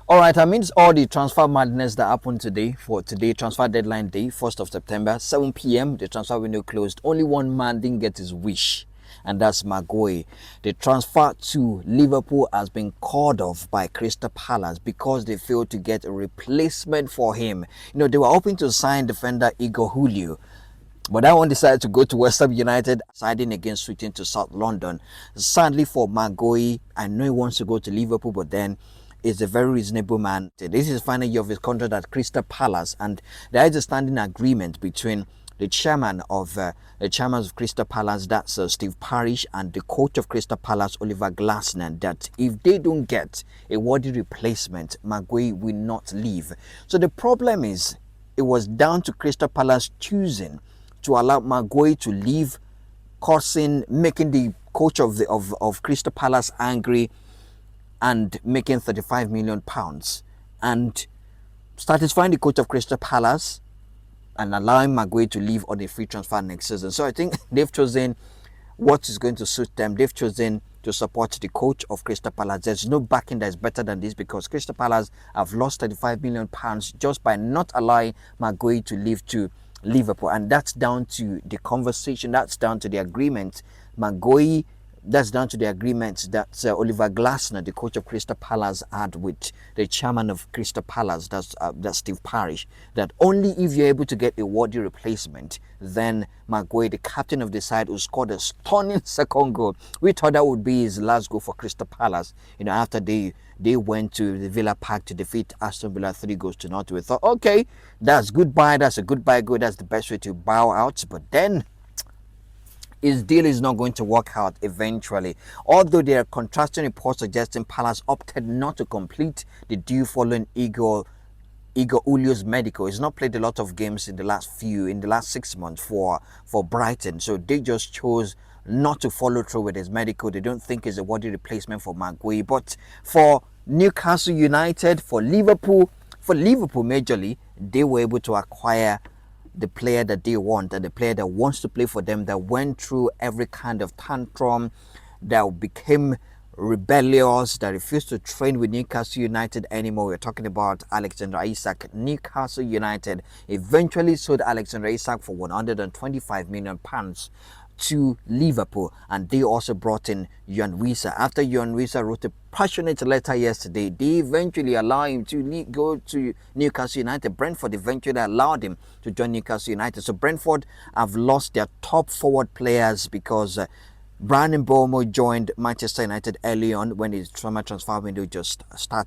All right, that means all the transfer madness that happened today, for today, transfer deadline day, 1st of September, 7 p.m., the transfer window closed. Only one man didn't get his wish, and that's MARC GUEHI'S. The transfer to Liverpool has been called off by Crystal Palace because they failed to get a replacement for him. They were hoping to sign defender Igor Julio, but that one decided to go to West Ham United, siding against switching to South London. Sadly for MARC GUEHI'S, I know he wants to go to Liverpool, but then is a very reasonable man. This is the final year of his contract at Crystal Palace, and there is a standing agreement between the chairman of Crystal Palace, that's Steve Parish, and the coach of Crystal Palace, Oliver Glasner, that if they don't get a worthy replacement, MARC GUEHI'S will not leave. So the problem is, it was down to Crystal Palace choosing to allow MARC GUEHI'S to leave, making the coach of Crystal Palace angry, and making £35 million, and satisfying the coach of Crystal Palace and allowing MARC GUEHI'S to leave on a free transfer next season. So I think they've chosen what is going to suit them. They've chosen to support the coach of Crystal Palace. There's no backing that is better than this, because Crystal Palace have lost £35 million just by not allowing MARC GUEHI'S to leave to Liverpool, and that's down to the conversation, that's down to the agreement MARC GUEHI'S, that's down to the agreement that Oliver Glasner, the coach of Crystal Palace, had with the chairman of Crystal Palace, that's Steve Parish, that only if you're able to get a worthy replacement, then MARC GUEHI'S, the captain of the side, who scored a stunning second goal. We thought that would be his last goal for Crystal Palace, after they went to the Villa Park to defeat Aston Villa 3-0. We thought, okay, that's goodbye, that's a goodbye goal, that's the best way to bow out. But then his deal is not going to work out eventually. Although there are contrasting reports suggesting Palace opted not to complete the deal following Igor Julio's medical. He's not played a lot of games in the last 6 months for Brighton. So they just chose not to follow through with his medical. They don't think he's a worthy replacement for MARC GUEHI'S. But for Newcastle United, for Liverpool majorly, they were able to acquire the player that they want, and the player that wants to play for them, that went through every kind of tantrum, that became rebellious, that refused to train with Newcastle United anymore. We're talking about Alexander Isak. Newcastle United eventually sold Alexander Isak for £125 million to Liverpool, and they also brought in Yohan Wissa. After Yohan Wissa wrote a passionate letter yesterday, they eventually allowed him to go to Newcastle United. Brentford eventually allowed him to join Newcastle United. So Brentford have lost their top forward players because Bryan Mbeumo joined Manchester United early on when his summer transfer window just started.